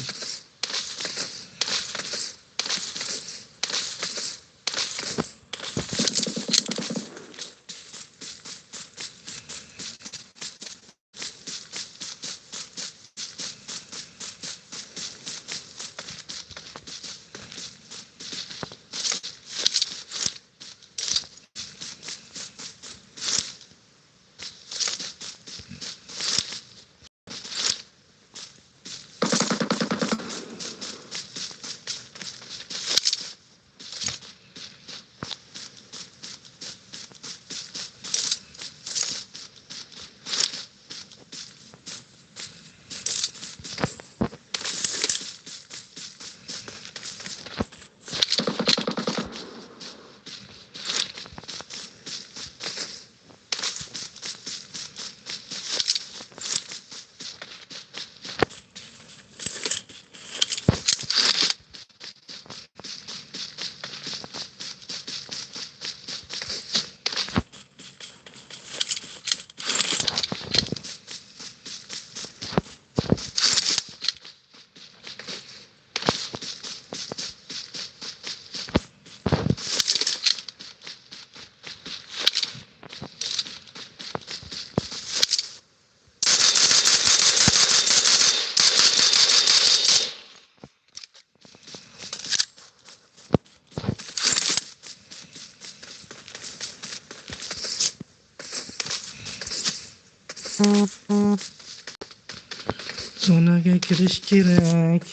Zonaga kirish kerak.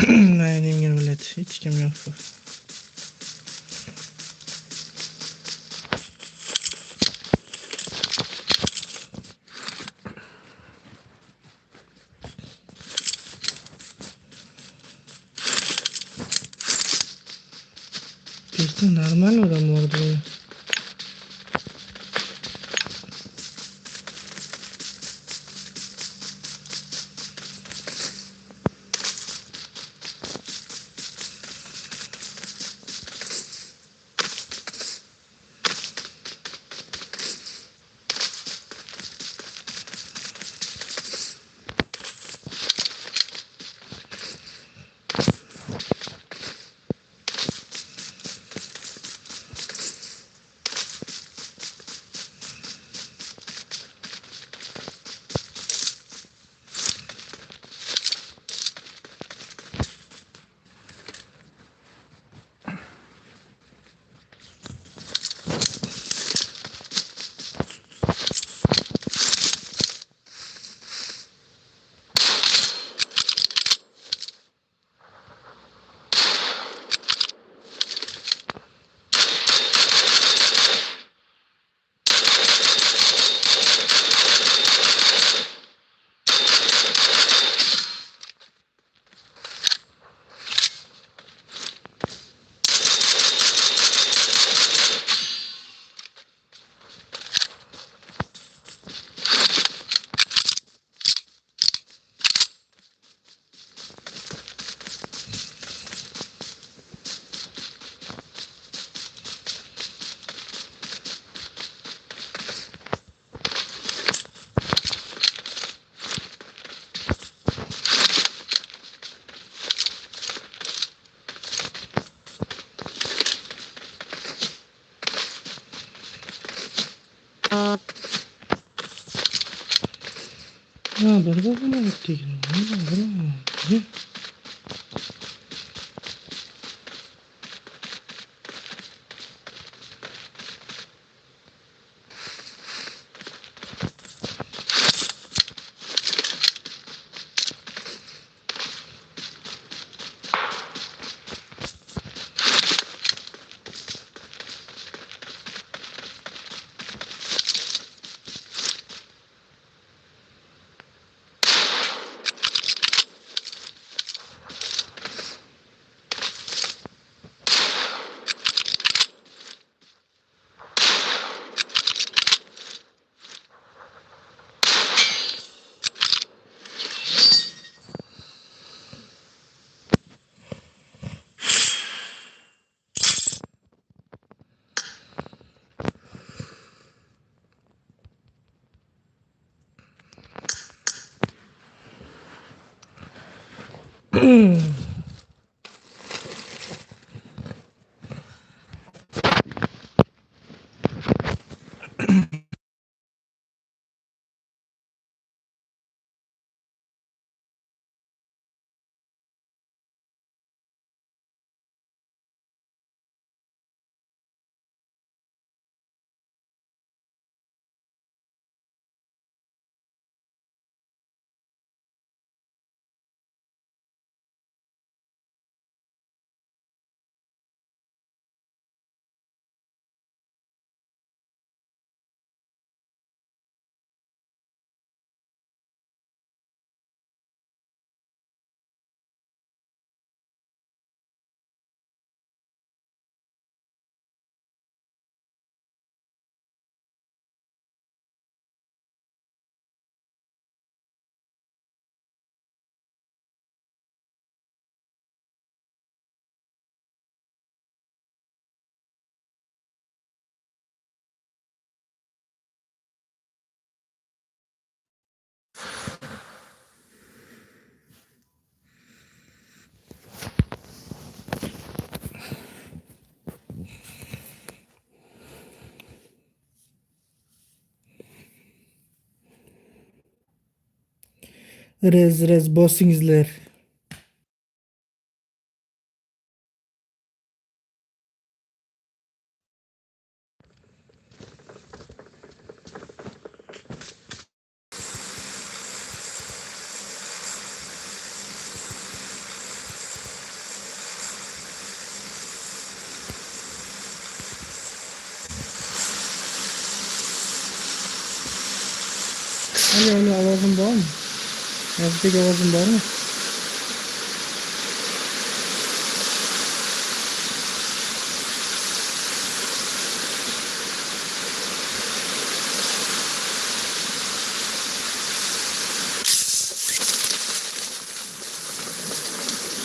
Mayning millet, hech kim yo'q. Esto normal odam bordi. Berba buna gittik. Rez bosingizlar. Alo avazım var mı? Yazık avazım var mı?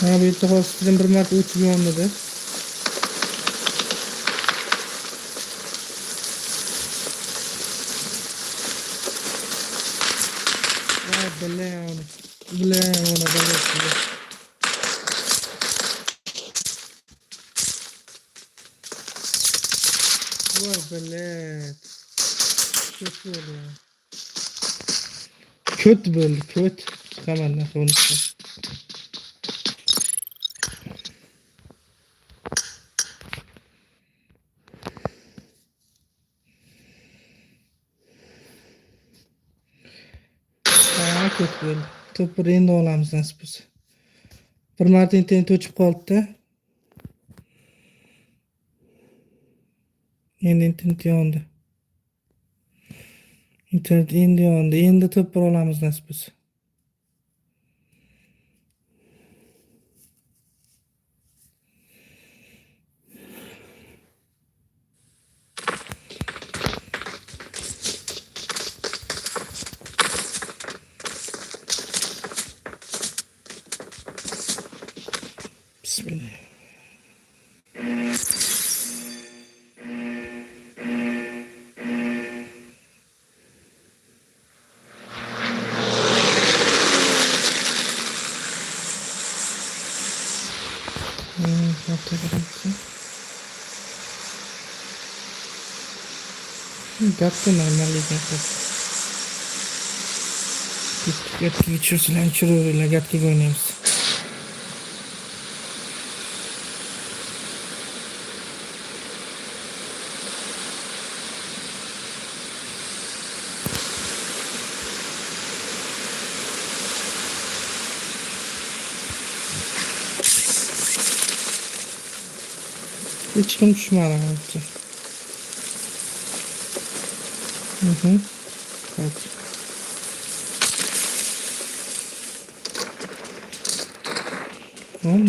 Ha, bir iltifot stream bir marta uçup yolladı. Bilen ona da. Vay bilet. Kötü oluyor. Kötü böyle kötü. Çıkamam ne konuşma. Ha kötü böyle. Topu endi olamiz nasip bo'lsa. Bir marta internet o'chib qoldi-da. Endi internet yondi. İnternet endi yondi. Endi to'p olamiz nasip bo'lsa. Bismillah. Gatto normallikten gatga geçiyorsun çırığıyla gatga oynayamiz. Hiç kim düşmanı oldu. Evet. Tamam.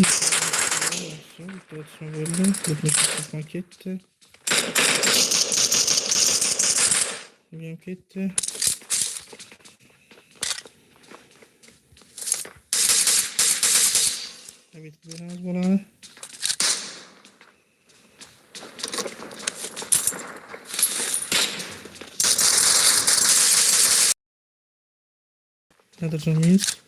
Böyle paketti. Paketti. Evet, biraz bana. Nedir canımız?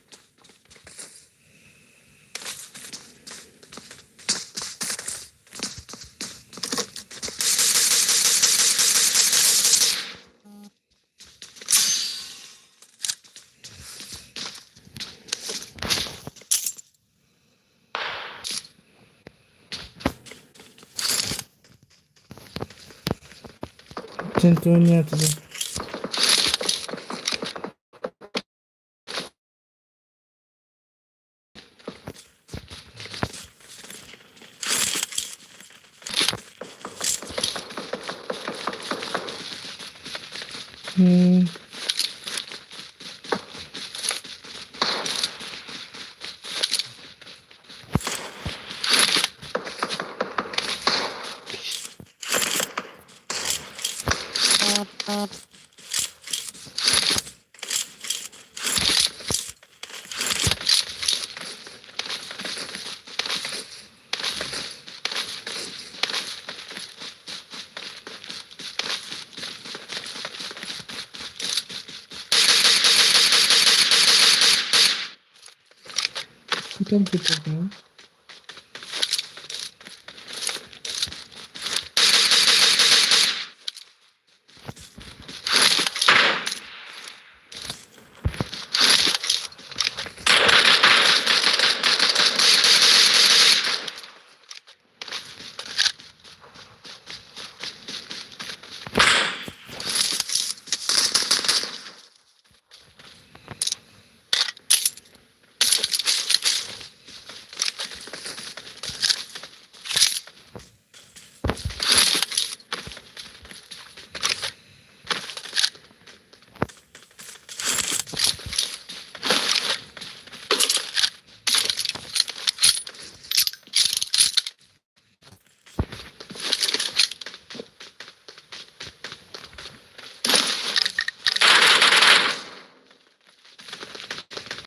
Tento oynayatı. Tam getirdim.